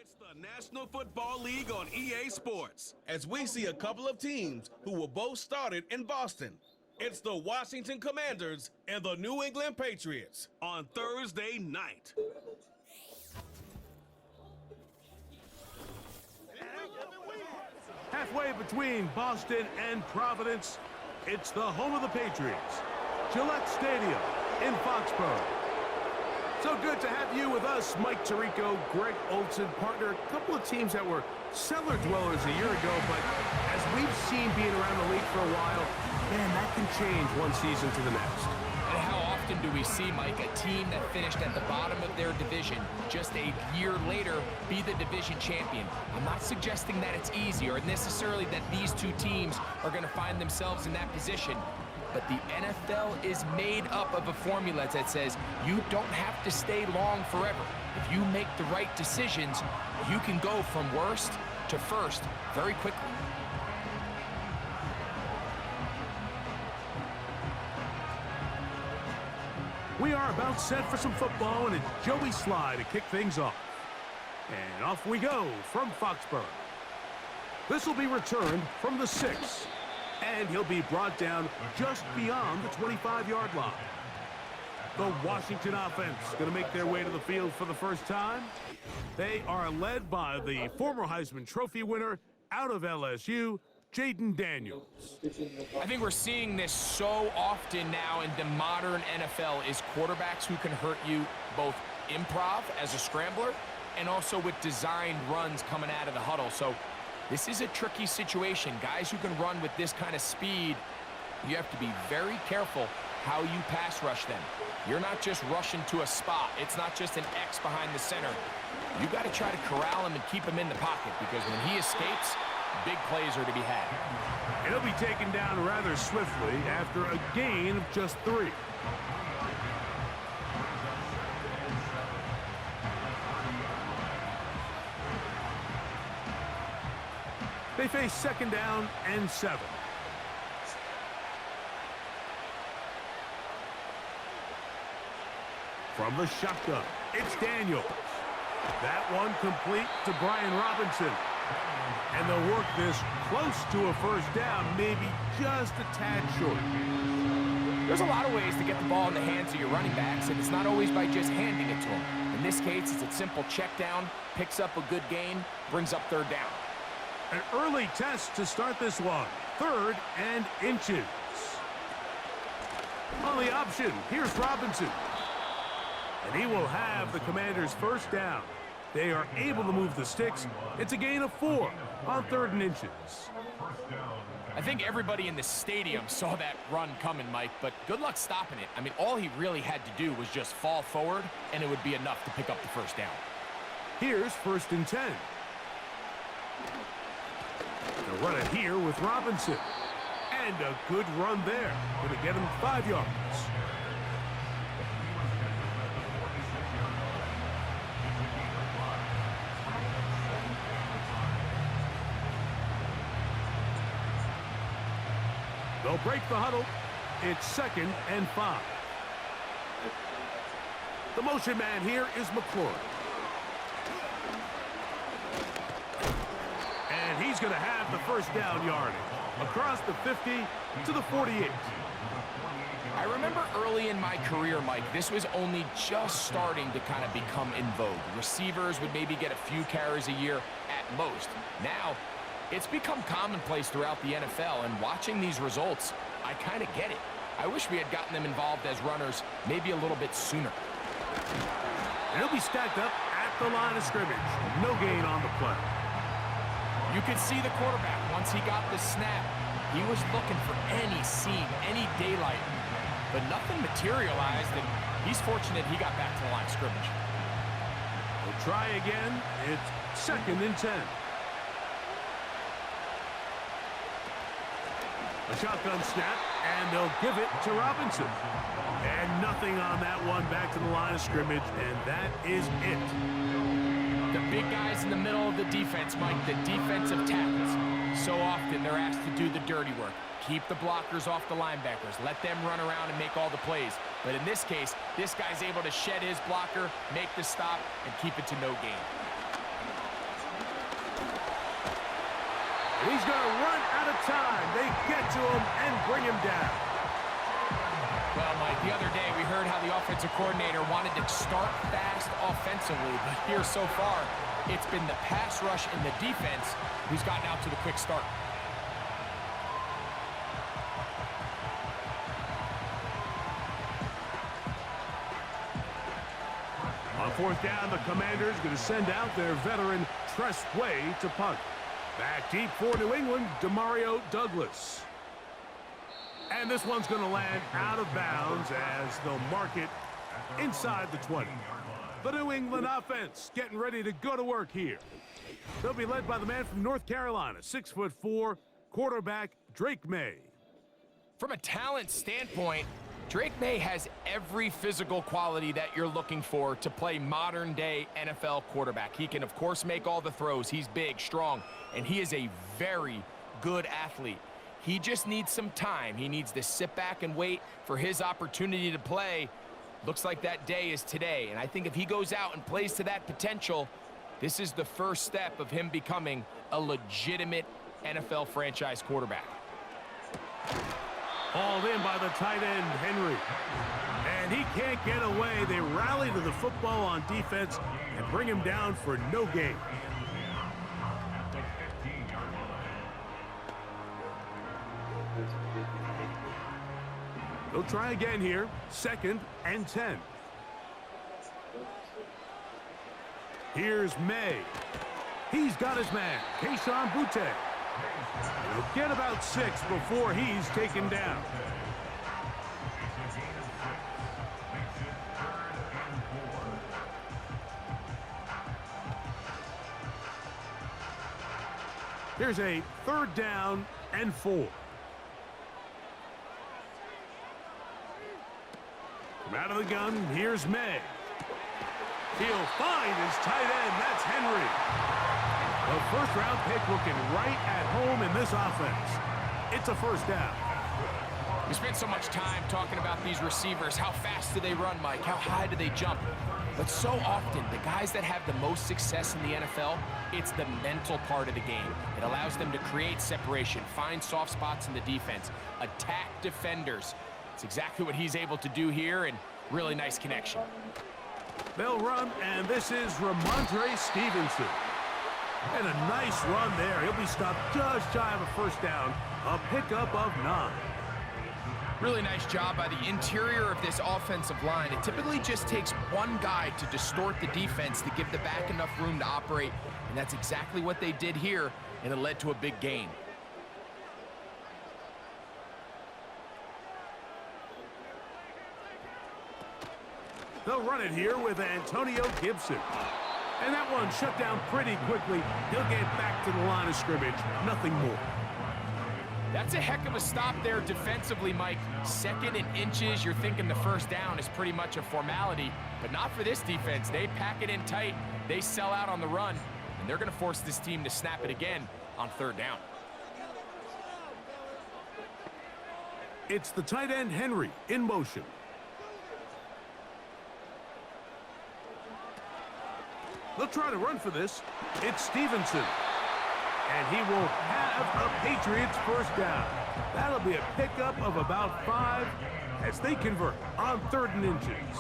It's the National Football League on EA Sports, as we see a couple of teams who were both started in Boston. It's the Washington Commanders and the New England Patriots on Thursday night. Halfway between Boston and Providence, it's the home of the Patriots, Gillette Stadium in Foxborough. So good to have you with us, Mike Tirico, Greg Olson, partner. A couple of teams that were cellar dwellers a year ago, but as we've seen being around the league for a while, man, that can change one season to the next. And how often do we see, Mike, a team that finished at the bottom of their division just a year later be the division champion? I'm not suggesting that it's easy or necessarily that these two teams are going to find themselves in that position. But the NFL is made up of a formula that says you don't have to stay long forever. If you make the right decisions, you can go from worst to first very quickly. We are about set for some football, and it's Joey Sly to kick things off. And off we go from Foxborough. This will be returned from the 6. And he'll be brought down just beyond the 25-yard line. The Washington offense going to make their way to the field for the first time. They are led by the former Heisman Trophy winner out of LSU, Jaden Daniels. I think we're seeing this so often now in the modern NFL is quarterbacks who can hurt you both improv as a scrambler and also with designed runs coming out of the huddle. So this is a tricky situation. Guys who can run with this kind of speed, you have to be very careful how you pass rush them. You're not just rushing to a spot. It's not just an X behind the center. You got to try to corral him and keep him in the pocket because when he escapes, big plays are to be had. He'll be taken down rather swiftly after a gain of just 3. They face second down and 7. From the shotgun, it's Daniels. That one complete to Brian Robinson. And they'll work this close to a first down, maybe just a tad short. There's a lot of ways to get the ball in the hands of your running backs, and it's not always by just handing it to them. In this case, it's a simple check down, picks up a good gain, brings up third down. An early test to start this one. 3rd and inches. On the option, here's Robinson. And he will have the Commanders' first down. They are able to move the sticks. It's a gain of 4 on 3rd and inches. I think everybody in the stadium saw that run coming, Mike, but good luck stopping it. I mean, all he really had to do was just fall forward, and it would be enough to pick up the first down. Here's 1st and 10. They'll run it here with Robinson. And a good run there. Going to get him 5 yards. They'll break the huddle. It's 2nd and 5. The motion man here is McClure. And he's going to have the first down yardage across the 50 to the 48. I remember early in my career, Mike, this was only just starting to kind of become in vogue. Receivers would maybe get a few carries a year at most. Now, it's become commonplace throughout the NFL, and watching these results, I kind of get it. I wish we had gotten them involved as runners maybe a little bit sooner. And he'll be stacked up at the line of scrimmage. No gain on the play. You could see the quarterback, once he got the snap, he was looking for any seam, any daylight, but nothing materialized, and he's fortunate he got back to the line of scrimmage. We'll try again. It's 2nd and 10. A shotgun snap, and they'll give it to Robinson. And nothing on that one, back to the line of scrimmage, and that is it. The big guys in the middle of the defense, Mike, the defensive tackles. So often they're asked to do the dirty work. Keep the blockers off the linebackers. Let them run around and make all the plays. But in this case, this guy's able to shed his blocker, make the stop, and keep it to no gain. And he's going to run out of time. They get to him and bring him down. Well, Mike, the other day we heard how the offensive coordinator wanted to start fast offensively, but here so far, it's been the pass rush and the defense who's gotten out to the quick start. On fourth down, the Commanders going to send out their veteran Tress Way to punt. Back deep for New England, Demario Douglas. And this one's going to land out of bounds as they'll mark it inside the 20. The New England offense getting ready to go to work here. They'll be led by the man from North Carolina, 6'4", quarterback Drake May. From a talent standpoint, Drake May has every physical quality that you're looking for to play modern-day NFL quarterback. He can, of course, make all the throws. He's big, strong, and he is a very good athlete. He just needs some time. He needs to sit back and wait for his opportunity to play. Looks like that day is today, and I think if he goes out and plays to that potential, this is the first step of him becoming a legitimate NFL franchise quarterback. Hauled in by the tight end, Henry. And he can't get away. They rally to the football on defense and bring him down for no gain. They'll try again here. 2nd and 10. Here's May. He's got his man, Keyshawn Boutte. He'll get about 6 before he's taken down. Here's a 3rd down and 4. From out of the gun, here's May. He'll find his tight end. That's Henry. The first-round pick looking right at home in this offense. It's a 1st down. We spent so much time talking about these receivers. How fast do they run, Mike? How high do they jump? But so often, the guys that have the most success in the NFL, it's the mental part of the game. It allows them to create separation, find soft spots in the defense, attack defenders. It's exactly what he's able to do here, and really nice connection. They'll run, and this is Ramondre Stevenson. And a nice run there. He'll be stopped just shy of a 1st down. A pickup of 9. Really nice job by the interior of this offensive line. It typically just takes one guy to distort the defense to give the back enough room to operate, and that's exactly what they did here, and it led to a big gain. They'll run it here with Antonio Gibson. And that one shut down pretty quickly. He'll get back to the line of scrimmage. Nothing more. That's a heck of a stop there defensively, Mike. 2nd and inches. You're thinking the 1st down is pretty much a formality, but not for this defense. They pack it in tight. They sell out on the run, and they're going to force this team to snap it again on 3rd down. It's the tight end, Henry, in motion. They'll try to run for this. It's Stevenson. And he will have a Patriots 1st down. That'll be a pickup of about 5 as they convert on 3rd and inches.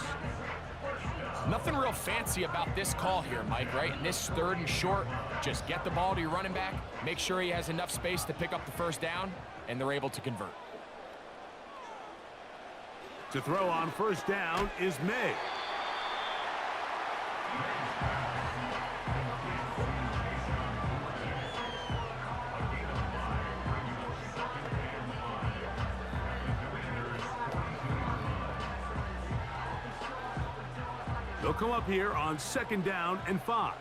Nothing real fancy about this call here, Mike, right? In this 3rd and short, just get the ball to your running back, make sure he has enough space to pick up the 1st down, and they're able to convert. To throw on 1st down is May. They'll come up here on 2nd down and 5.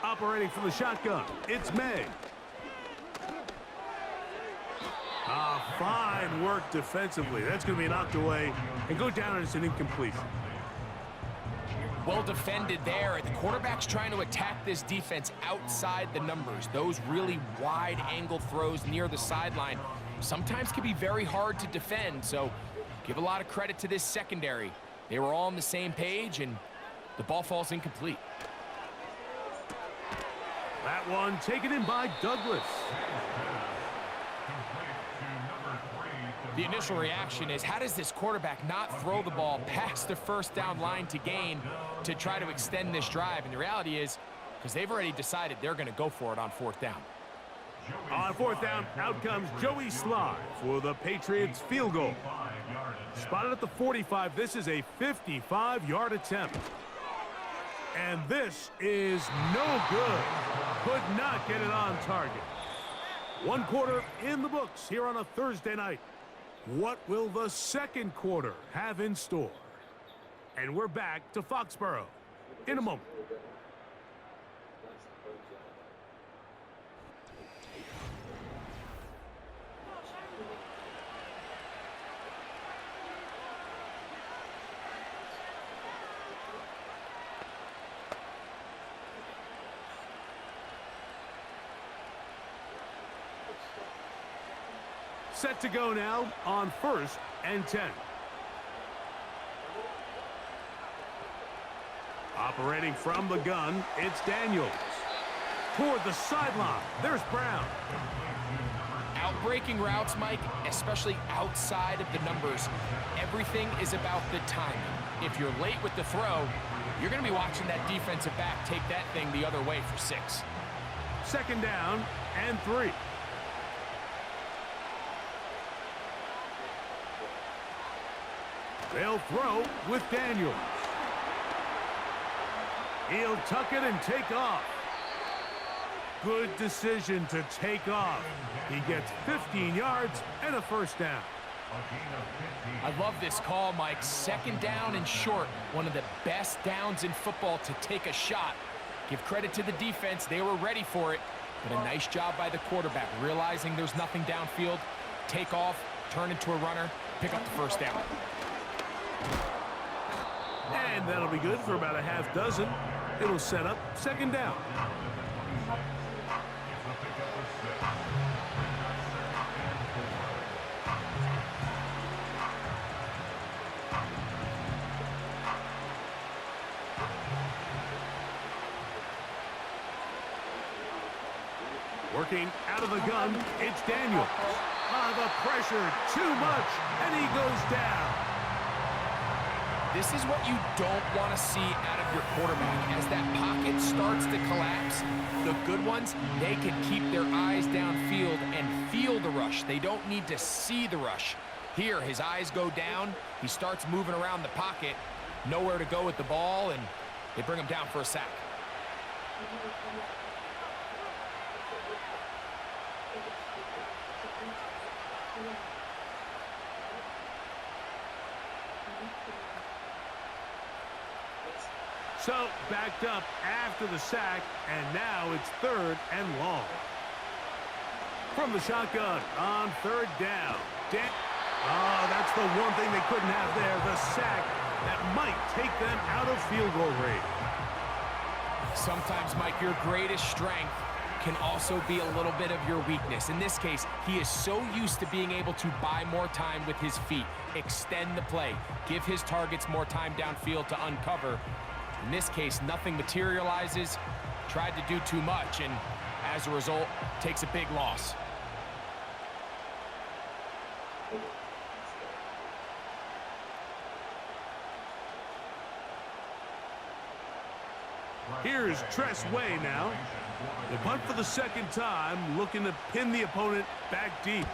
Operating from the shotgun, it's May. Fine work defensively. That's going to be knocked away and go down as an incompletion. Well defended there. The quarterback's trying to attack this defense outside the numbers. Those really wide angle throws near the sideline sometimes can be very hard to defend, so give a lot of credit to this secondary. They were all on the same page, and the ball falls incomplete. That one taken in by Douglas. The initial reaction is, how does this quarterback not throw the ball past the first down line to gain to try to extend this drive? And the reality is, because they've already decided they're going to go for it on fourth down. On fourth down, out comes Joey Sly for the Patriots field goal. Spotted at the 45, this is a 55-yard attempt. And this is no good. Could not get it on target. One quarter in the books here on a Thursday night. What will the second quarter have in store? And we're back to Foxborough in a moment. Set to go now on 1st and 10. Operating from the gun, it's Daniels. Toward the sideline, there's Brown. Outbreaking routes, Mike, especially outside of the numbers, everything is about the timing. If you're late with the throw, you're going to be watching that defensive back take that thing the other way for 6. Second down and 3. They'll throw with Daniels. He'll tuck it and take off. Good decision to take off. He gets 15 yards and a first down. I love this call, Mike. Second down and short. One of the best downs in football to take a shot. Give credit to the defense. They were ready for it. But a nice job by the quarterback, realizing there's nothing downfield. Take off, turn into a runner, pick up the first down. And that'll be good for about a half dozen. It'll set up second down. Working out of the gun, it's Daniels. The pressure, too much, and he goes down. This is what you don't want to see out of your quarterback. As that pocket starts to collapse, the good ones, they can keep their eyes downfield and feel the rush. They don't need to see the rush. Here, his eyes go down. He starts moving around the pocket, nowhere to go with the ball, and they bring him down for a sack. So, backed up after the sack, and now it's 3rd and long. From the shotgun on 3rd down. That's the one thing they couldn't have there, the sack that might take them out of field goal range. Sometimes, Mike, your greatest strength can also be a little bit of your weakness. In this case, he is so used to being able to buy more time with his feet, extend the play, give his targets more time downfield to uncover. In this case, nothing materializes, tried to do too much, and as a result, takes a big loss. Here's Tress Way now. They punt for the second time, looking to pin the opponent back deep.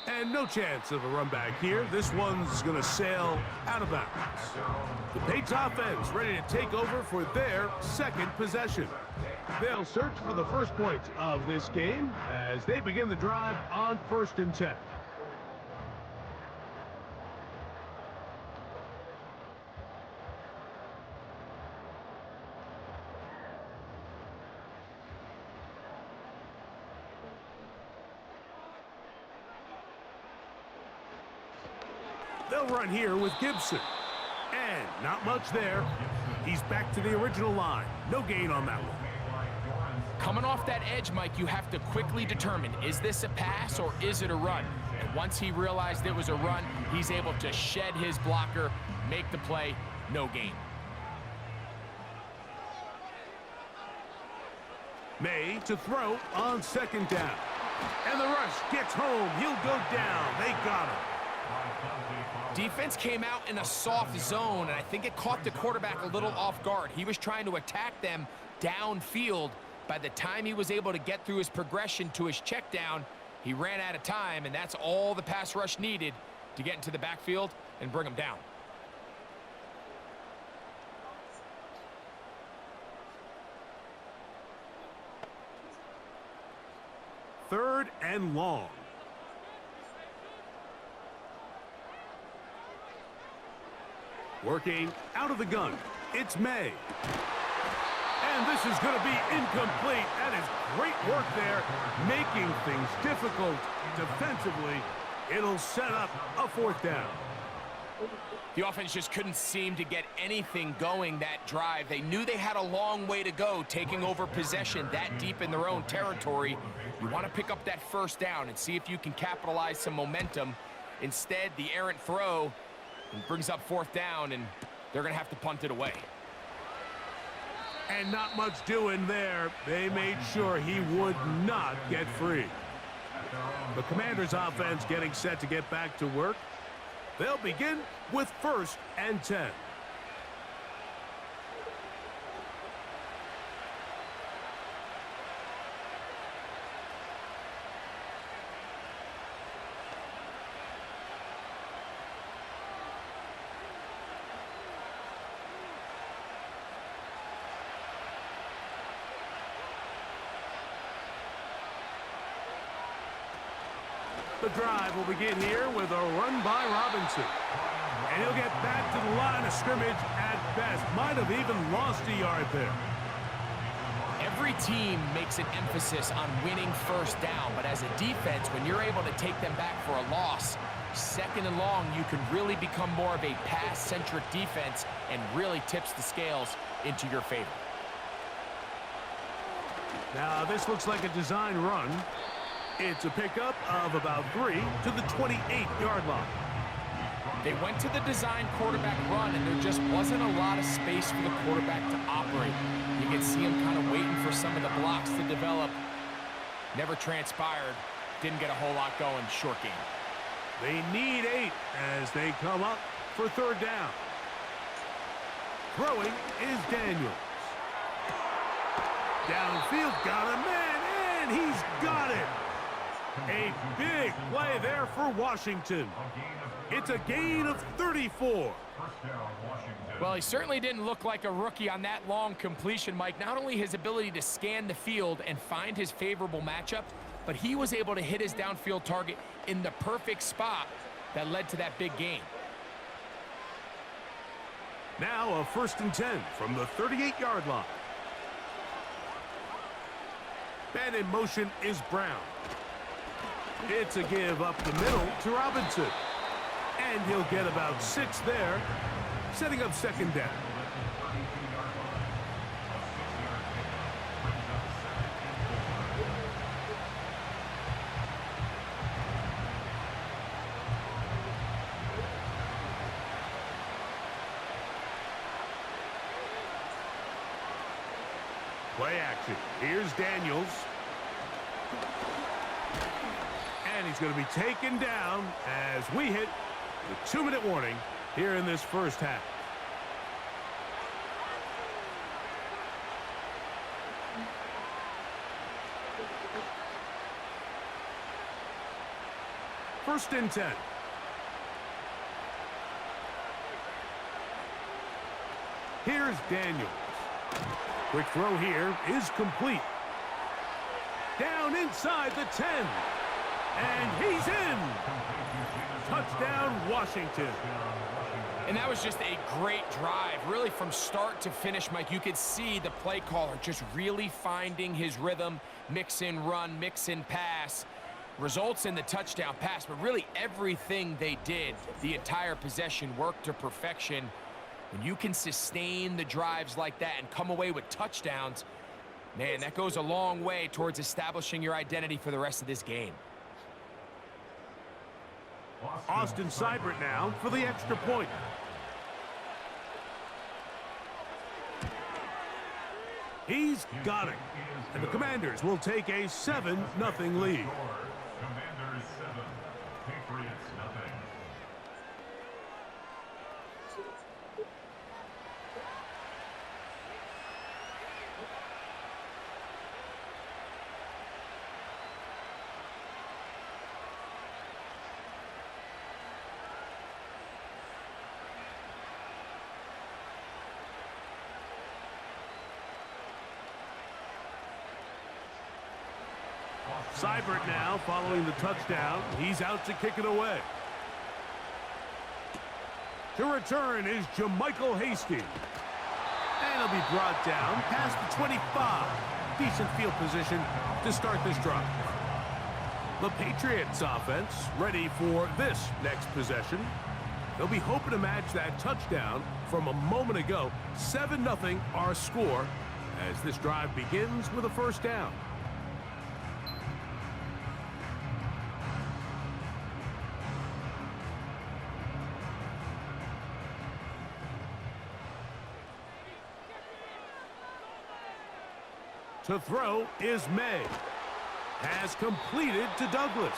And no chance of a run back here. This one's going to sail out of bounds. The Patriots offense ready to take over for their second possession. They'll search for the first point of this game as they begin the drive on 1st and 10. They'll run here with Gibson. And not much there. He's back to the original line. No gain on that one. Coming off that edge, Mike, you have to quickly determine, is this a pass or is it a run? And Once he realized it was a run, he's able to shed his blocker, make the play, no gain. May to throw on second down. And the rush gets home. He'll go down. They got him. Defense came out in a soft zone, and I think it caught the quarterback a little off guard. He was trying to attack them downfield. By the time he was able to get through his progression to his check down, he ran out of time, and that's all the pass rush needed to get into the backfield and bring him down. Third and long. Working out of the gun. It's May. And this is going to be incomplete. That is great work there, making things difficult defensively. It'll set up a fourth down. The offense just couldn't seem to get anything going that drive. They knew they had a long way to go, taking over possession that deep in their own territory. You want to pick up that first down and see if you can capitalize some momentum. Instead, the errant throw brings up fourth down, and they're going to have to punt it away. And not much doing there. They made sure he would not get free. The Commanders' offense getting set to get back to work. They'll begin with 1st and 10. The drive will begin here with a run by Robinson. And he'll get back to the line of scrimmage at best. Might have even lost a yard there. Every team makes an emphasis on winning first down, but as a defense, when you're able to take them back for a loss, second and long, you can really become more of a pass-centric defense and really tips the scales into your favor. Now, this looks like a design run. It's a pickup of about 3 to the 28-yard line. They went to the design quarterback run, and there just wasn't a lot of space for the quarterback to operate. You can see him kind of waiting for some of the blocks to develop. Never transpired. Didn't get a whole lot going. Short game. They need 8 as they come up for third down. Throwing is Daniels. Downfield, got a man, and he's got it. A big play there for Washington. It's a gain of 34. Well, he certainly didn't look like a rookie on that long completion, Mike. Not only his ability to scan the field and find his favorable matchup, but he was able to hit his downfield target in the perfect spot that led to that big gain. Now a 1st and 10 from the 38-yard line. And in motion is Brown. It's a give up the middle to Robinson. And he'll get about 6 there, setting up second down. Play action. Here's Daniels. And he's going to be taken down as we hit the 2-minute warning here in this first half. First and 10. Here's Daniels. Quick throw here is complete. Down inside the 10. And he's in. Touchdown, Washington. And that was just a great drive, really from start to finish, Mike. You could see the play caller just really finding his rhythm, mix in run, mix in pass. Results in the touchdown pass, but really everything they did, the entire possession, worked to perfection. When you can sustain the drives like that and come away with touchdowns, man, that goes a long way towards establishing your identity for the rest of this game. Austin Seibert now for the extra point. He's got it. And the Commanders will take a 7-0 lead. Commanders 7, Patriots nothing. Seibert now following the touchdown. He's out to kick it away. To return is Jermichael Hasty. And he'll be brought down past the 25. Decent field position to start this drive. The Patriots offense ready for this next possession. They'll be hoping to match that touchdown from a moment ago. 7-0 our score as this drive begins with a first down. To throw is May. Has completed to Douglas.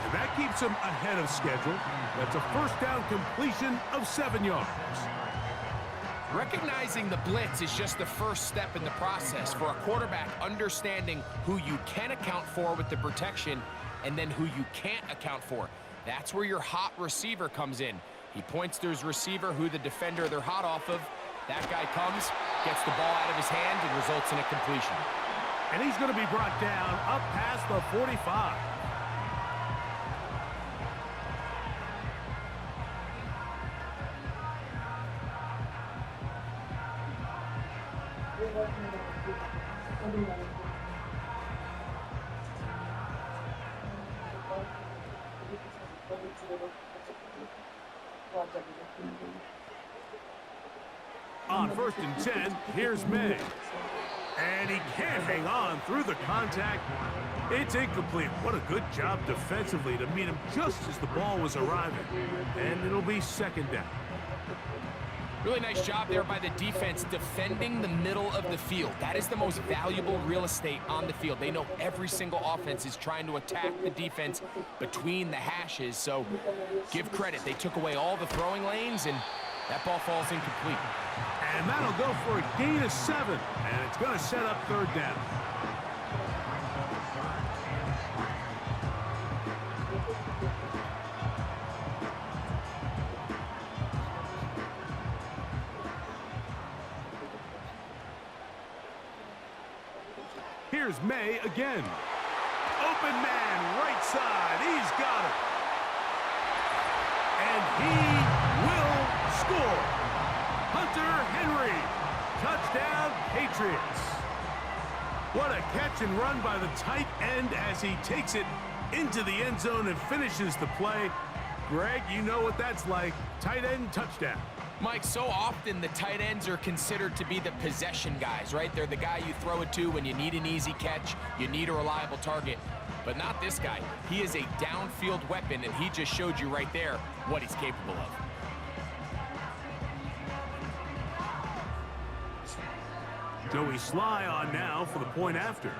And that keeps him ahead of schedule. That's a first down completion of 7 yards. Recognizing the blitz is just the first step in the process for a quarterback, understanding who you can account for with the protection and then who you can't account for. That's where your hot receiver comes in. He points to his receiver, who the defender they're hot off of. That guy comes, gets the ball out of his hand, and results in a completion. And he's going to be brought down up past the 45. On 1st and 10, here's May. And he can't hang on through the contact. It's incomplete. What a good job defensively to meet him just as the ball was arriving. And it'll be second down. Really nice job there by the defense defending the middle of the field. That is the most valuable real estate on the field. They know every single offense is trying to attack the defense between the hashes. So give credit. They took away all the throwing lanes, and that ball falls incomplete. And that'll go for a gain of 7. And it's going to set up third down. Here's May again. Open man, right side. He's got it. And he will score. Hunter Henry. Touchdown, Patriots. What a catch and run by the tight end as he takes it into the end zone and finishes the play. Greg, you know what that's like. Tight end touchdown. Mike, so often the tight ends are considered to be the possession guys, right? They're the guy you throw it to when you need an easy catch, you need a reliable target. But not this guy. He is a downfield weapon, and he just showed you right there what he's capable of. Joey Sly on now for the point after.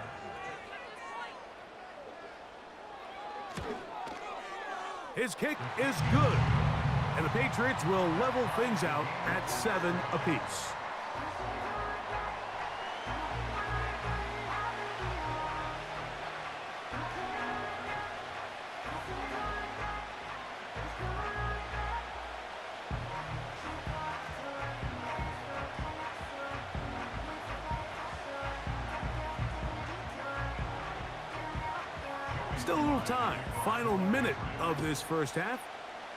His kick is good. And the Patriots will level things out at 7 apiece. Still a little time. Final minute of this first half.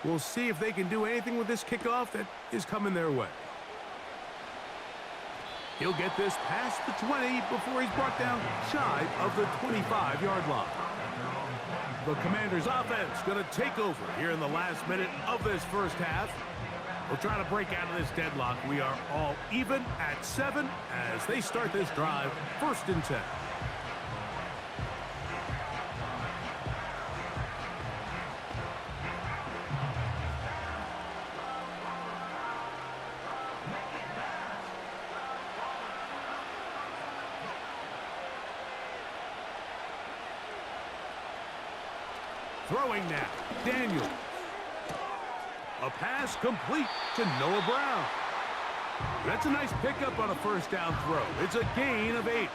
We'll see if they can do anything with this kickoff that is coming their way. He'll get this past the 20 before he's brought down shy of the 25-yard line. The Commanders' offense going to take over here in the last minute of this first half. We'll try to break out of this deadlock. We are all even at 7 as they start this drive, 1st and 10. Throwing now, Daniel. A pass complete to Noah Brown. That's a nice pickup on a first down throw. It's a gain of 8.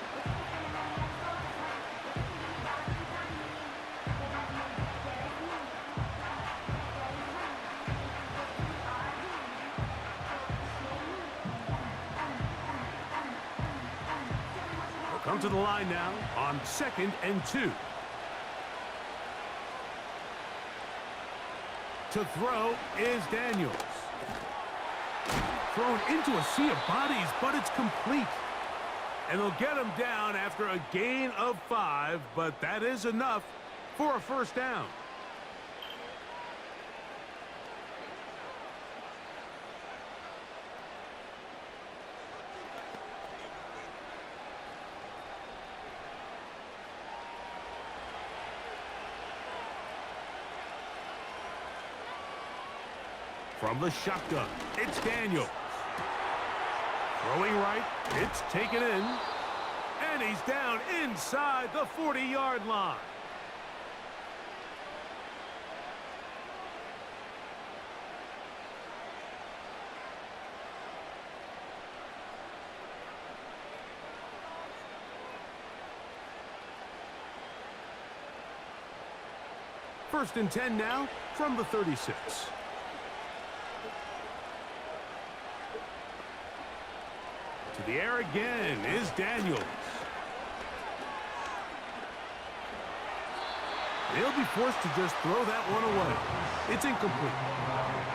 They'll come to the line now on 2nd and 2. To throw is Daniels. Thrown into a sea of bodies, but it's complete. And they'll get him down after a gain of 5, but that is enough for a first down. From the shotgun, it's Daniels. Throwing right, it's taken in. And he's down inside the 40-yard line. First and 10 now from the 36. To the air again is Daniels. They'll be forced to just throw that one away. It's incomplete.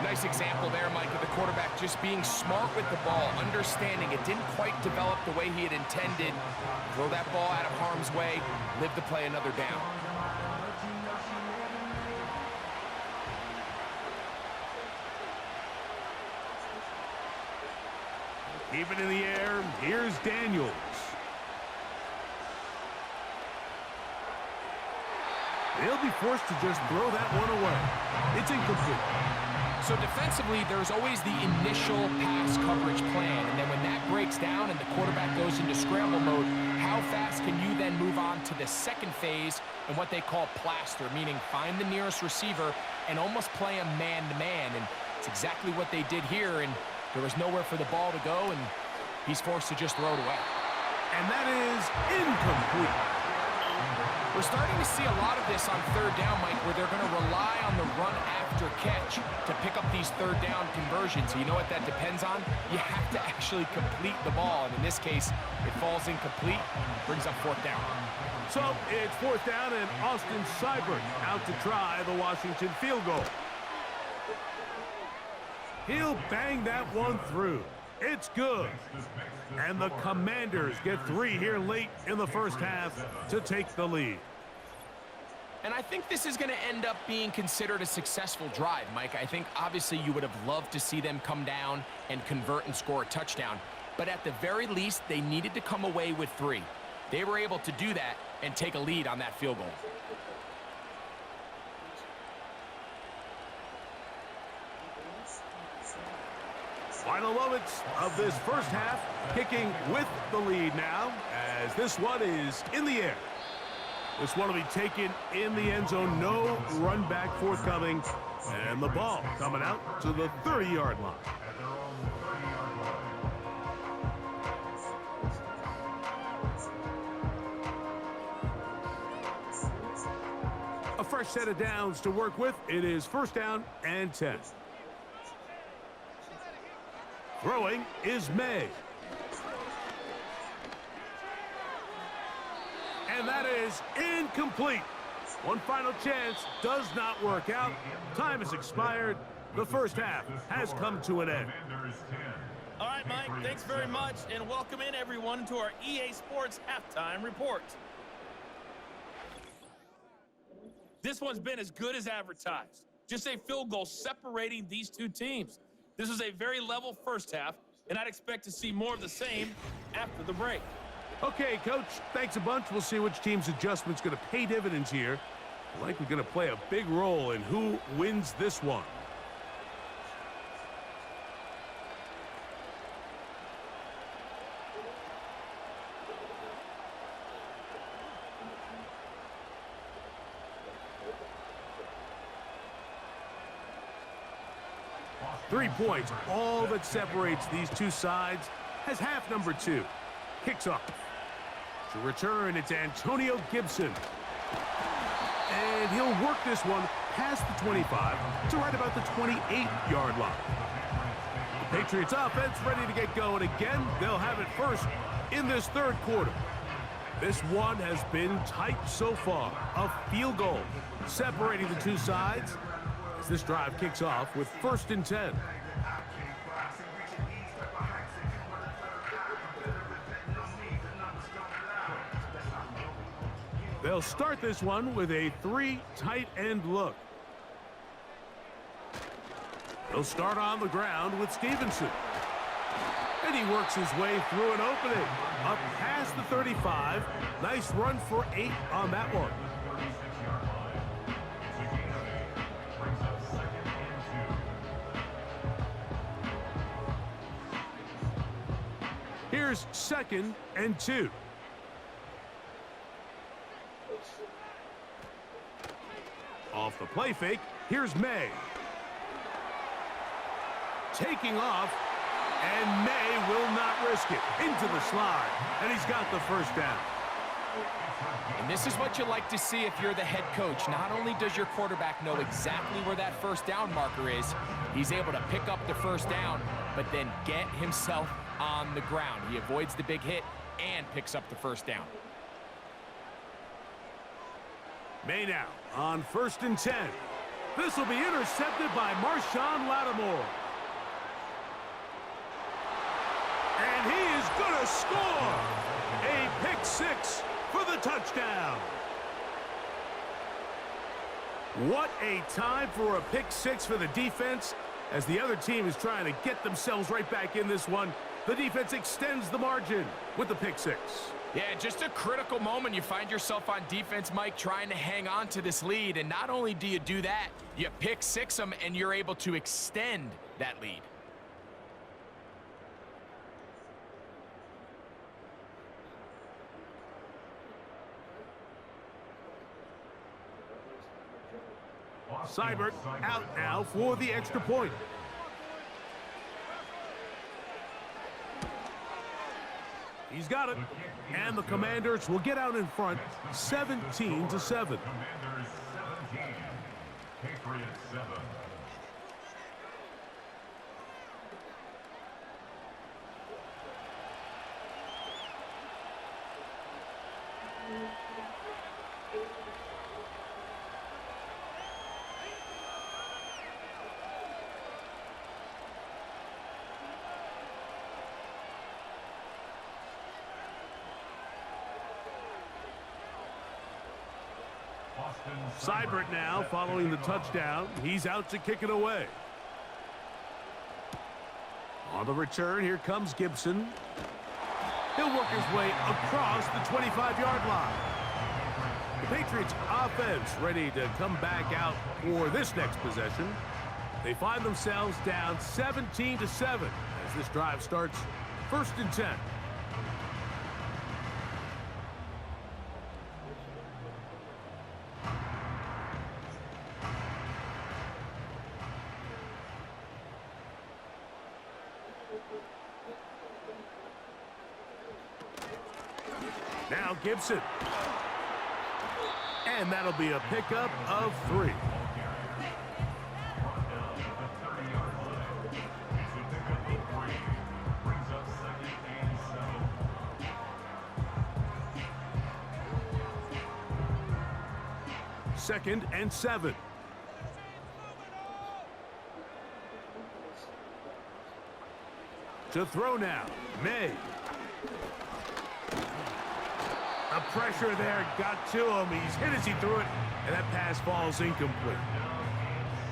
Nice example there, Mike, of the quarterback just being smart with the ball, understanding it didn't quite develop the way he had intended. Throw that ball out of harm's way, live to play another down. Keep it in the air. Here's Daniels. They'll be forced to just throw that one away. It's incomplete. So defensively, there's always the initial pass coverage plan, and then when that breaks down and the quarterback goes into scramble mode, how fast can you then move on to the second phase and what they call plaster, meaning find the nearest receiver and almost play him man-to-man, and it's exactly what they did here, and there was nowhere for the ball to go, and he's forced to just throw it away. And that is incomplete. We're starting to see a lot of this on third down, Mike, where they're going to rely on the run after catch to pick up these third down conversions. So you know what that depends on? You have to actually complete the ball, and in this case, it falls incomplete, brings up fourth down. So it's fourth down, and Austin Seibert out to try the Washington field goal. He'll bang that one through. It's good. And the Commanders get 3 here late in the first half to take the lead. And I think this is going to end up being considered a successful drive, Mike. I think obviously you would have loved to see them come down and convert and score a touchdown. But at the very least, they needed to come away with 3. They were able to do that and take a lead on that field goal. Final moments of this first half, kicking with the lead now, as this one is in the air. This one will be taken in the end zone, no run back forthcoming, and the ball coming out to the 30-yard line. A fresh set of downs to work with. It is first down and 10. Throwing is May. And that is incomplete. One final chance does not work out. Time has expired. The first half has come to an end. All right, Mike, thanks very much, and welcome in everyone to our EA Sports Halftime Report. This one's been as good as advertised. Just a field goal separating these two teams. This was a very level first half, and I'd expect to see more of the same after the break. Okay, Coach, thanks a bunch. We'll see which team's adjustment's going to pay dividends here. Likely going to play a big role in who wins this one. 3 points, all that separates these two sides, has half number 2. Kicks off. To return, it's Antonio Gibson. And he'll work this one past the 25 to right about the 28-yard line. The Patriots offense ready to get going again. They'll have it first in this third quarter. This one has been tight so far. A field goal separating the two sides as this drive kicks off with 1st and 10. They'll start this one with a 3 tight end look. They'll start on the ground with Stevenson. And he works his way through an opening. Up past the 35. Nice run for 8 on that one. Here's 2nd and 2. Off the play fake, here's May. Taking off, and May will not risk it. Into the slide, and he's got the first down. And this is what you like to see if you're the head coach. Not only does your quarterback know exactly where that first down marker is, he's able to pick up the first down, but then get himself on the ground. He avoids the big hit and picks up the first down. May now on 1st and 10. This will be intercepted by Marshawn Lattimore. And he is going to score a pick 6 for the touchdown. What a time for a pick 6 for the defense. As the other team is trying to get themselves right back in this one, the defense extends the margin with the pick 6. Yeah, just a critical moment. You find yourself on defense, Mike, trying to hang on to this lead. And not only do you do that, you pick 6 them, and you're able to extend that lead. Seibert out now for the extra point. He's got it. And the Commanders will get out in front 17-7. Commanders 17, Patriots 7. Seibert now following the touchdown. He's out to kick it away. On the return, here comes Gibson. He'll work his way across the 25-yard line. The Patriots offense ready to come back out for this next possession. They find themselves down 17-7 as this drive starts 1st and 10. Now Gibson. And that'll be a pickup of 3. Second and 7. To throw now, May. The pressure there got to him. He's hit as he threw it, and that pass falls incomplete.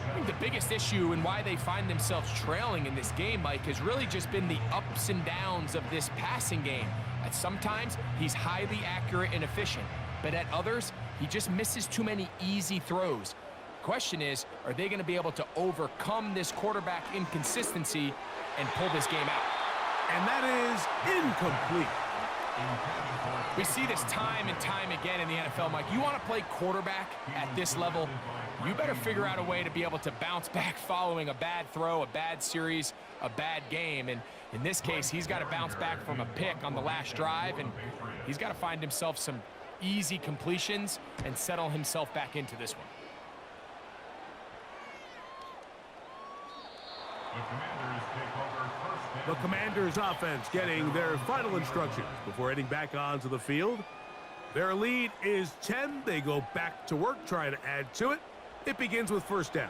I think the biggest issue and why they find themselves trailing in this game, Mike, has really just been the ups and downs of this passing game. At sometimes, he's highly accurate and efficient, but at others, he just misses too many easy throws. Question is, are they going to be able to overcome this quarterback inconsistency and pull this game out? And that is incomplete. We see this time and time again in the NFL, Mike. You want to play quarterback at this level, you better figure out a way to be able to bounce back following a bad throw, a bad series, a bad game. And in this case, he's got to bounce back from a pick on the last drive, and he's got to find himself some easy completions and settle himself back into this one. The Commanders offense getting their final instructions before heading back onto the field. Their lead is 10. They go back to work trying to add to it. It begins with first down.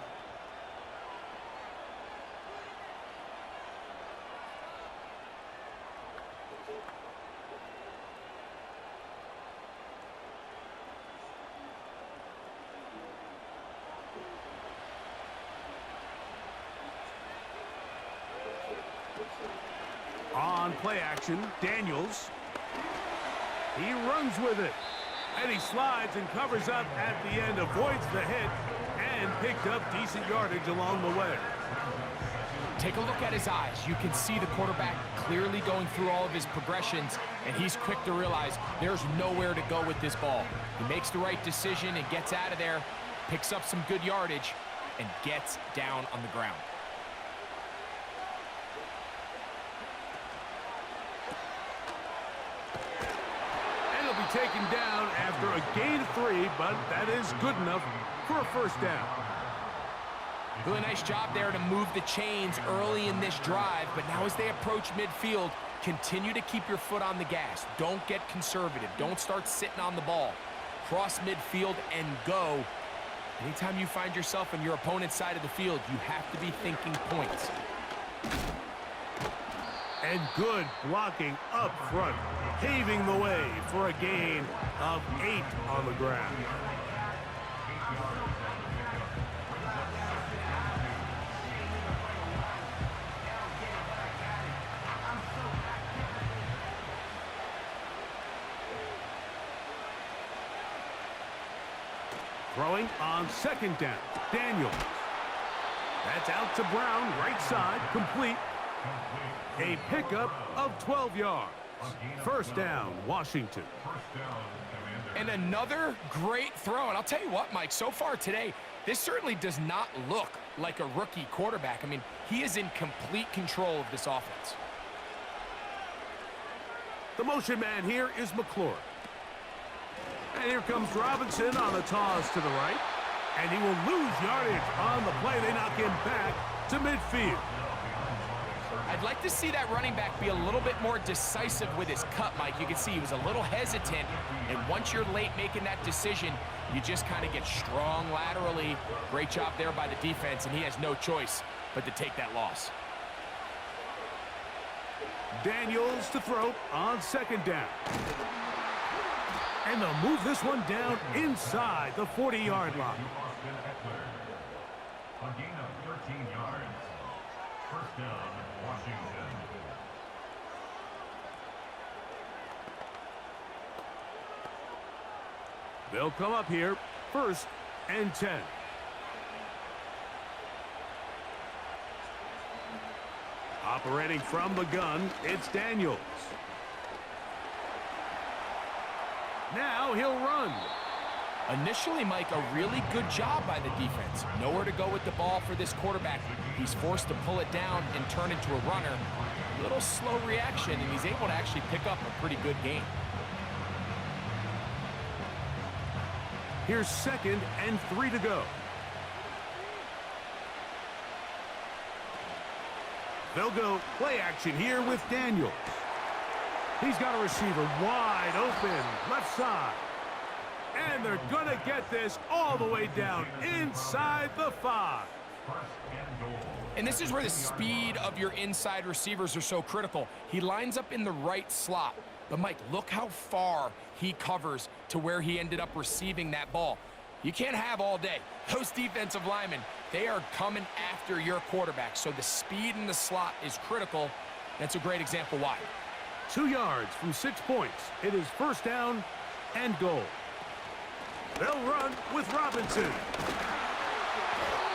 On play action, Daniels. He runs with it. And he slides and covers up at the end, avoids the hit, and picked up decent yardage along the way. Take a look at his eyes. You can see the quarterback clearly going through all of his progressions, and he's quick to realize there's nowhere to go with this ball. He makes the right decision and gets out of there, picks up some good yardage, and gets down on the ground. Taken down after a gain of 3, but that is good enough for a first down. Really nice job there to move the chains early in this drive, but now as they approach midfield, continue to keep your foot on the gas. Don't get conservative. Don't start sitting on the ball. Cross midfield and go. Anytime you find yourself on your opponent's side of the field, you have to be thinking points. And good blocking up front, paving the way for a gain of 8 on the ground. Throwing on second down, Daniels. That's out to Brown, right side, complete. A pickup of 12 yards. First down, Washington. And another great throw. And I'll tell you what, Mike, so far today, this certainly does not look like a rookie quarterback. I mean, he is in complete control of this offense. The motion man here is McLaurin. And here comes Robinson on the toss to the right. And he will lose yardage on the play. They knock him back to midfield. I'd like to see that running back be a little bit more decisive with his cut, Mike. You can see he was a little hesitant, and once you're late making that decision, you just kind of get strong laterally. Great job there by the defense, and he has no choice but to take that loss. Daniels to throw on second down. And they'll move this one down inside the 40-yard line. A gain of 13 yards. First down, Washington. They'll come up here, 1st and 10. Operating from the gun, it's Daniels. Now he'll run. Initially, Mike, a really good job by the defense. Nowhere to go with the ball for this quarterback. He's forced to pull it down and turn into a runner. A little slow reaction, and he's able to actually pick up a pretty good game. Here's 2nd and 3 to go. They'll go play action here with Daniels. He's got a receiver wide open, left side. And they're going to get this all the way down inside the 5. And this is where the speed of your inside receivers are so critical. He lines up in the right slot. But, Mike, look how far he covers to where he ended up receiving that ball. You can't have all day. Those defensive linemen, they are coming after your quarterback. So the speed in the slot is critical. That's a great example why. 2 yards from 6 points. It is first down and goal. They'll run with Robinson.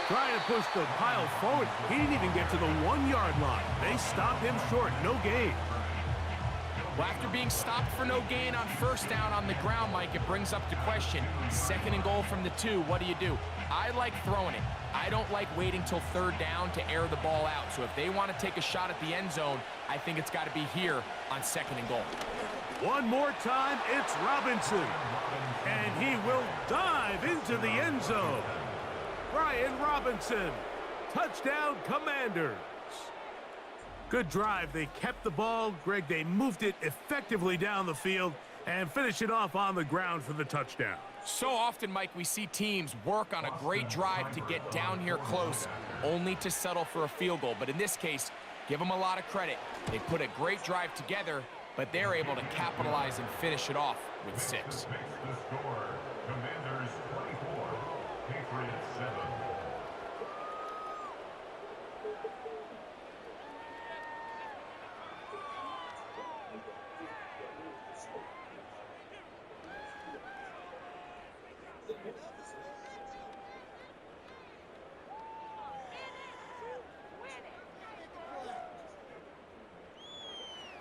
Trying to push the pile forward. He didn't even get to the 1-yard line. They stop him short. No gain. Well, after being stopped for no gain on first down on the ground, Mike, it brings up the question. 2nd and goal from the 2, what do? I like throwing it. I don't like waiting till 3rd down to air the ball out. So if they want to take a shot at the end zone, I think it's got to be here on 2nd and goal. One more time, it's Robinson. And he will dive into the end zone. Brian Robinson, touchdown Commanders. Good drive. They kept the ball. Greg, they moved it effectively down the field and finished it off on the ground for the touchdown. So often, Mike, we see teams work on a great drive to get down here close, only to settle for a field goal. But in this case, give them a lot of credit. They put a great drive together, but they're able to capitalize and finish it off with 6. Makes the score. Commanders 24, Patriots 7.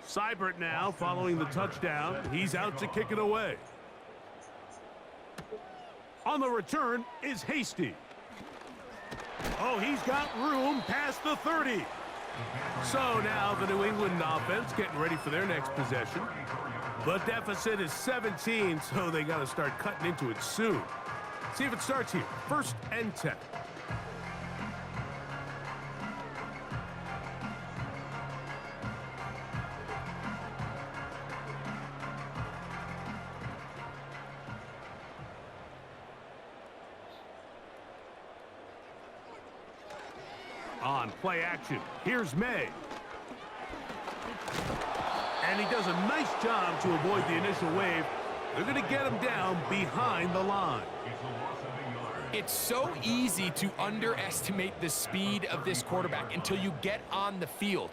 Seibert now following the touchdown. He's out to kick it away. On the return is Hasty. Oh, he's got room past the 30. So now the New England offense getting ready for their next possession. The deficit is 17, so they got to start cutting into it soon. See if it starts here. 1st and 10. On play action, here's May. And he does a nice job to avoid the initial wave. They're going to get him down behind the line. It's so easy to underestimate the speed of this quarterback until you get on the field.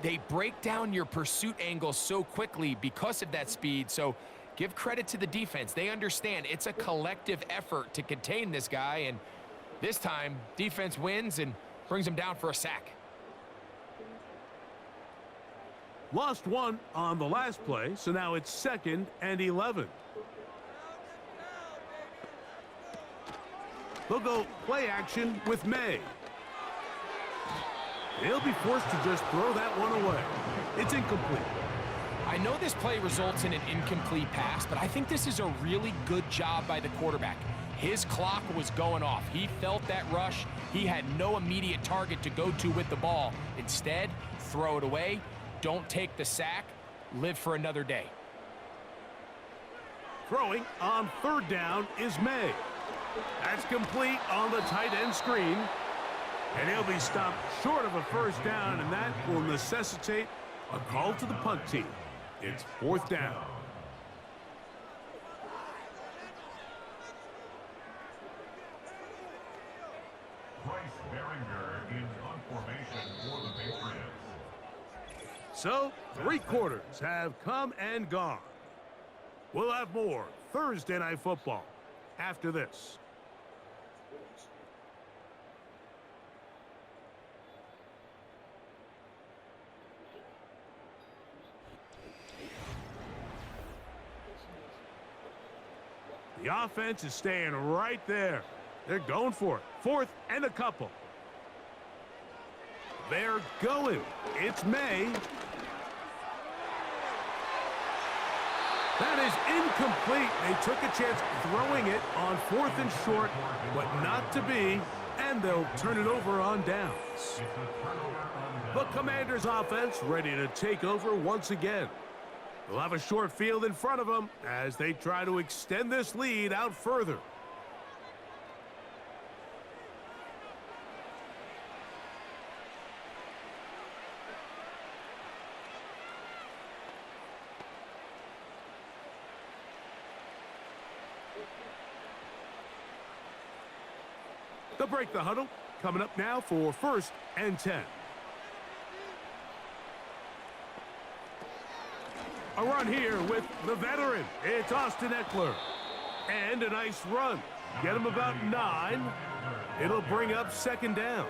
They break down your pursuit angles so quickly because of that speed, so give credit to the defense. They understand it's a collective effort to contain this guy, and this time, defense wins and brings him down for a sack. Lost one on the last play, so now it's 2nd and 11. They'll go play action with May. He'll be forced to just throw that one away. It's incomplete. I know this play results in an incomplete pass, but I think this is a really good job by the quarterback. His clock was going off. He felt that rush. He had no immediate target to go to with the ball. Instead, throw it away. Don't take the sack. Live for another day. Throwing on 3rd down is May. That's complete on the tight end screen. And he'll be stopped short of a 1st down, and that will necessitate a call to the punt team. It's 4th down. So, 3 quarters have come and gone. We'll have more Thursday Night Football after this. The offense is staying right there. They're going for it. 4th and a couple. They're going. It's May. That is incomplete. They took a chance throwing it on 4th and short, but not to be, and they'll turn it over on downs. The Commanders offense ready to take over once again. They'll have a short field in front of them as they try to extend this lead out further. They'll break the huddle. Coming up now for 1st and 10. A run here with the veteran. It's Austin Eckler. And a nice run. Get him about 9. It'll bring up 2nd down.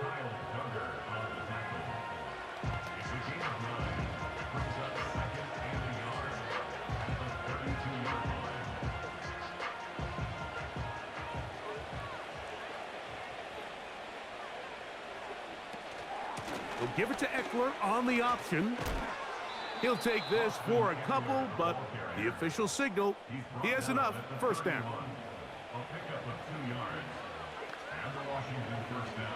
He'll give it to Eckler on the option. He'll take this for a couple, but the official signal, he has enough. First down. A pickup of 2 yards. And the Washington first down.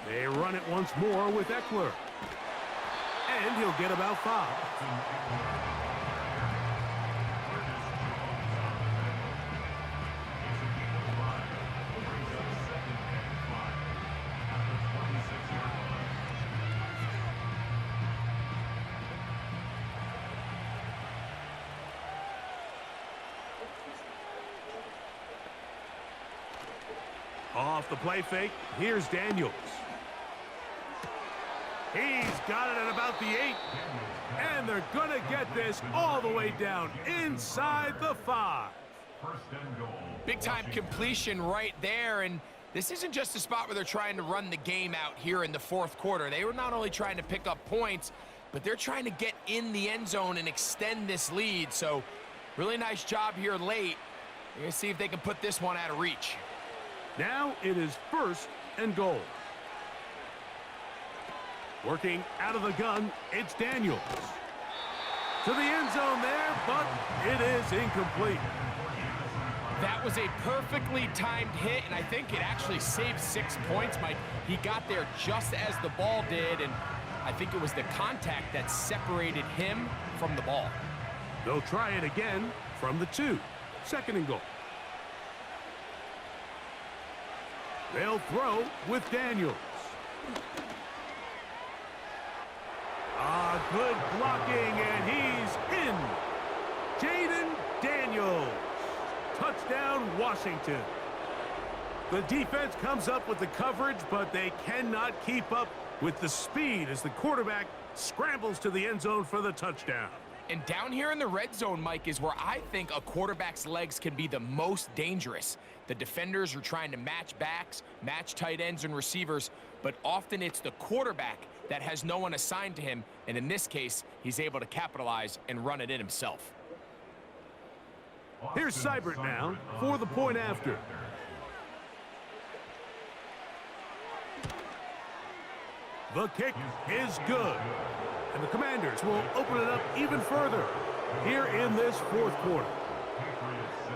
They run it once more with Eckler. And he'll get about 5. Off the play fake, here's Daniels. He's got it at about the 8. And they're going to get this all the way down inside the 5. First and goal. Big-time completion right there, and this isn't just a spot where they're trying to run the game out here in the fourth quarter. They were not only trying to pick up points, but they're trying to get in the end zone and extend this lead. So really nice job here late. They're going to see if they can put this one out of reach. Now it is first and goal. Working out of the gun, it's Daniels. To the end zone there, but it is incomplete. That was a perfectly timed hit, and I think it actually saved 6 points, Mike. He got there just as the ball did, and I think it was the contact that separated him from the ball. They'll try it again from the 2. Second and goal. They'll throw with Daniels. Good blocking, and he's in. Jaden Daniels. Touchdown, Washington. The defense comes up with the coverage, but they cannot keep up with the speed as the quarterback scrambles to the end zone for the touchdown. And down here in the red zone, Mike, is where I think a quarterback's legs can be the most dangerous. The defenders are trying to match backs, match tight ends and receivers, but often it's the quarterback that has no one assigned to him, and in this case, he's able to capitalize and run it in himself. Here's Seibert now for the point after. The kick is good. And the Commanders will open it up even further here in this fourth quarter. Patriots 7.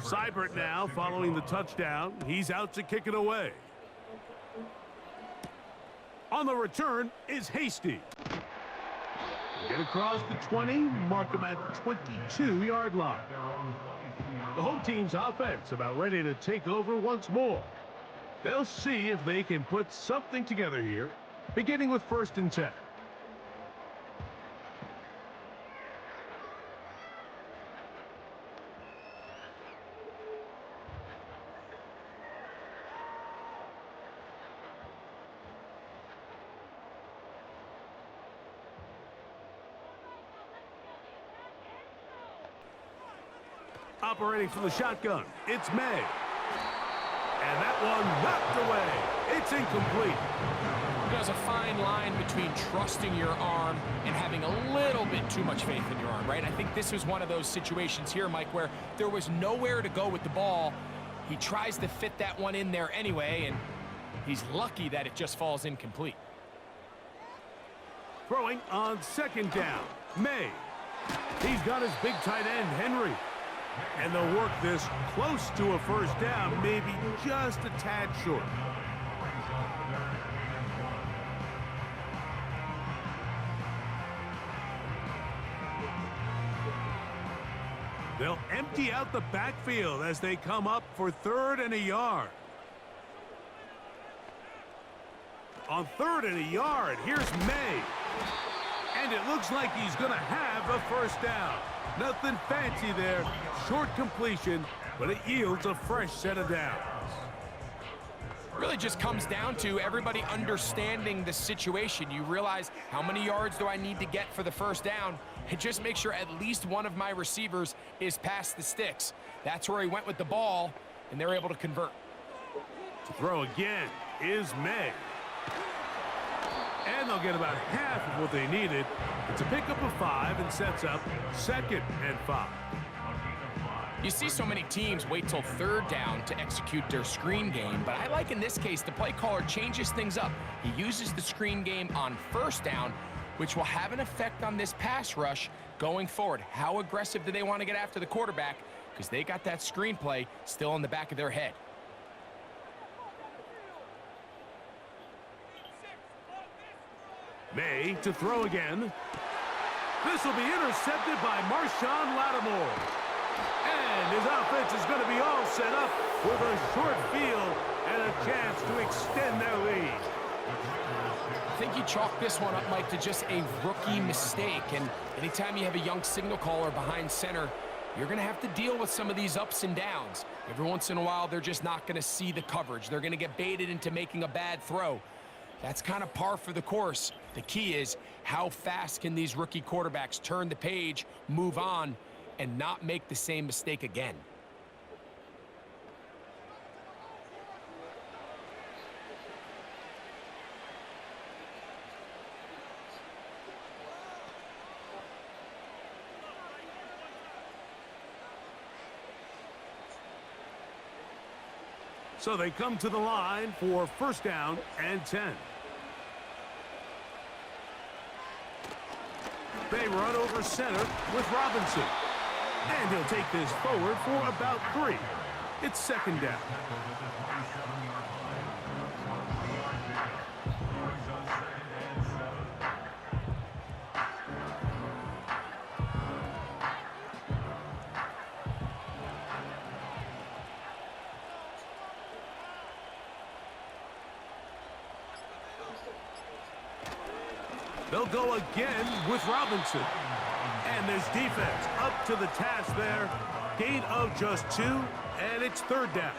Seibert now following the touchdown. He's out to kick it away. On the return is Hasty. Get across the 20, mark him at 22-yard line. The home team's offense about ready to take over once more. They'll see if they can put something together here, beginning with 1st and 10. Operating from the shotgun, it's May. And that one knocked away. It's incomplete. There's a fine line between trusting your arm and having a little bit too much faith in your arm, right? I think this was one of those situations here, Mike, where there was nowhere to go with the ball. He tries to fit that one in there anyway, and he's lucky that it just falls incomplete. Throwing on 2nd down, May. He's got his big tight end, Henry. And they'll work this close to a 1st down, maybe just a tad short. They'll empty out the backfield as they come up for 3rd and a yard. On 3rd and a yard, here's May. And it looks like he's going to have a 1st down. Nothing fancy there. Short completion, but it yields a fresh set of downs. Really just comes down to everybody understanding the situation. You realize how many yards do I need to get for the first down, and just make sure at least one of my receivers is past the sticks. That's where he went with the ball, and they're able to convert. To throw again is May. And they'll get about half of what they needed. It's a pickup of 5 and sets up 2nd and 5. You see so many teams wait till 3rd down to execute their screen game, but I like in this case the play caller changes things up. He uses the screen game on 1st down, which will have an effect on this pass rush going forward. How aggressive do they want to get after the quarterback? Because they got that screen play still in the back of their head. May to throw again. This will be intercepted by Marshawn Lattimore. And his offense is going to be all set up with a short field and a chance to extend their lead. I think you chalk this one up, Mike, to just a rookie mistake. And anytime you have a young signal caller behind center, you're going to have to deal with some of these ups and downs. Every once in a while, they're just not going to see the coverage. They're going to get baited into making a bad throw. That's kind of par for the course. The key is how fast can these rookie quarterbacks turn the page, move on, and not make the same mistake again. So they come to the line for 1st down and 10. They run over center with Robinson. And he'll take this forward for about 3. It's 2nd down. They'll go again with Robinson. And this defense up to the task there. Gain of just 2, and it's 3rd down.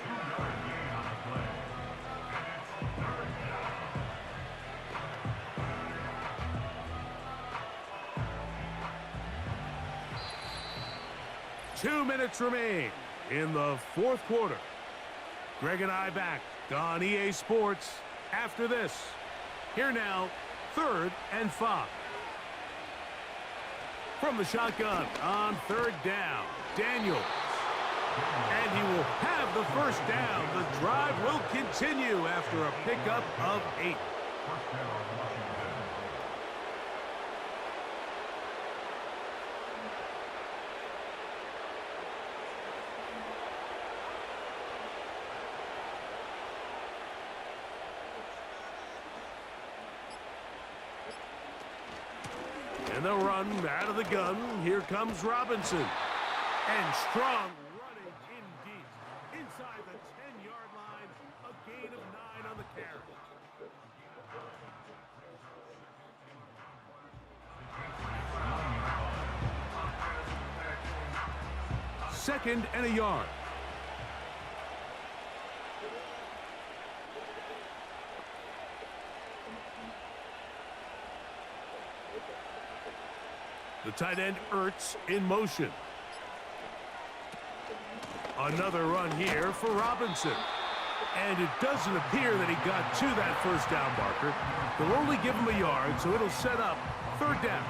Two minutes remain in the 4th quarter. Greg and I back on EA Sports after this. Here now, 3rd and 5. From the shotgun on 3rd down, Daniels. And he will have the 1st down. The drive will continue after a pickup of 8. And they'll run out of the gun. Here comes Robinson. And strong running in deep. Inside the 10-yard line. A gain of 9 on the carry. Second and a yard. The tight end Ertz in motion. Another run here for Robinson. And it doesn't appear that he got to that 1st down marker. They'll only give him a yard, so it'll set up 3rd down.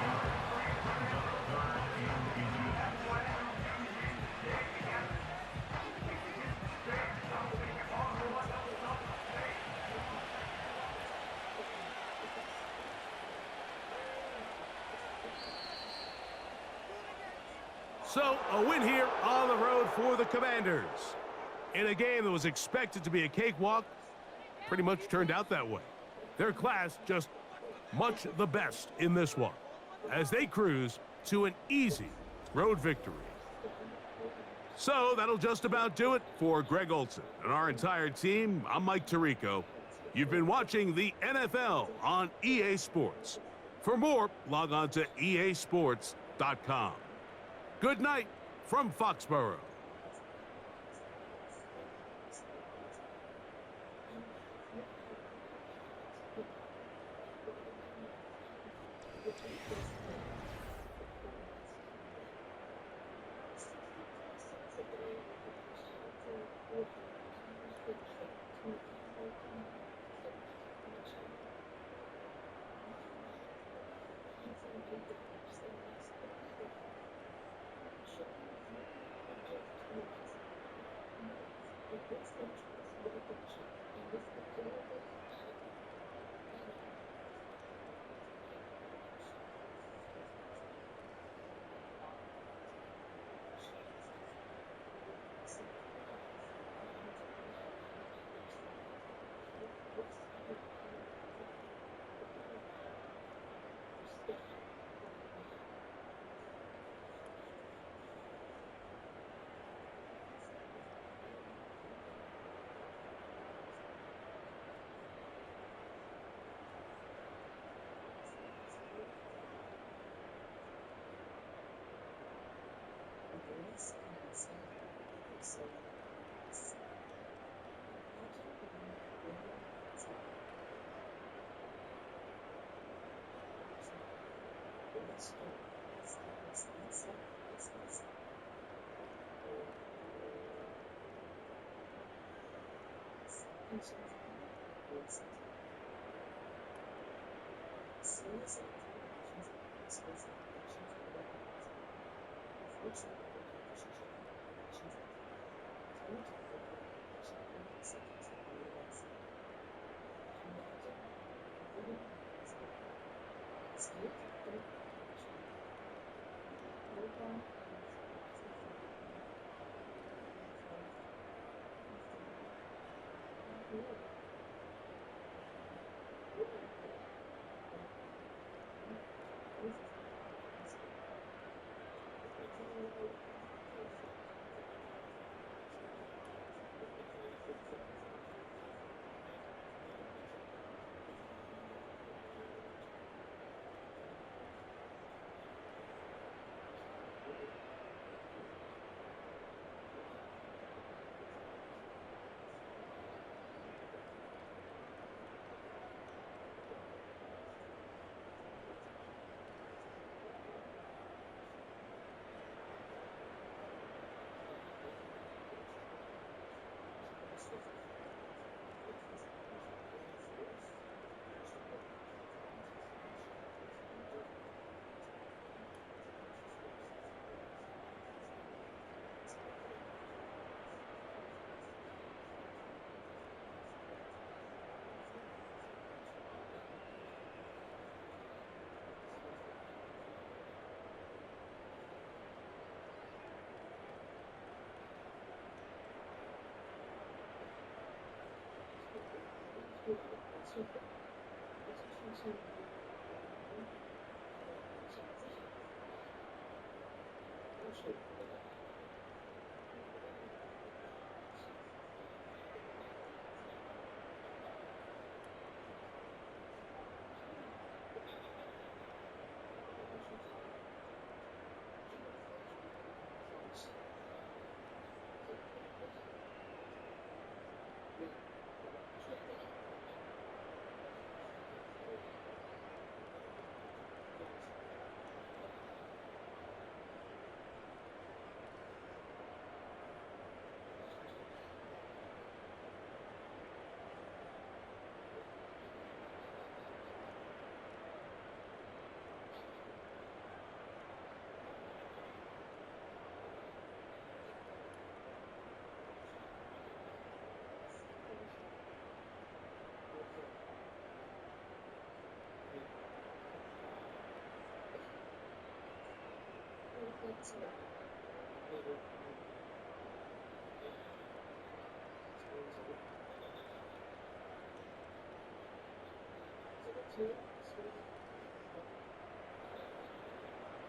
So, a win here on the road for the Commanders. In a game that was expected to be a cakewalk, pretty much turned out that way. Their class just much the best in this one, as they cruise to an easy road victory. So, that'll just about do it for Greg Olson and our entire team. I'm Mike Tirico. You've been watching the NFL on EA Sports. For more, log on to easports.com. Good night from Foxborough.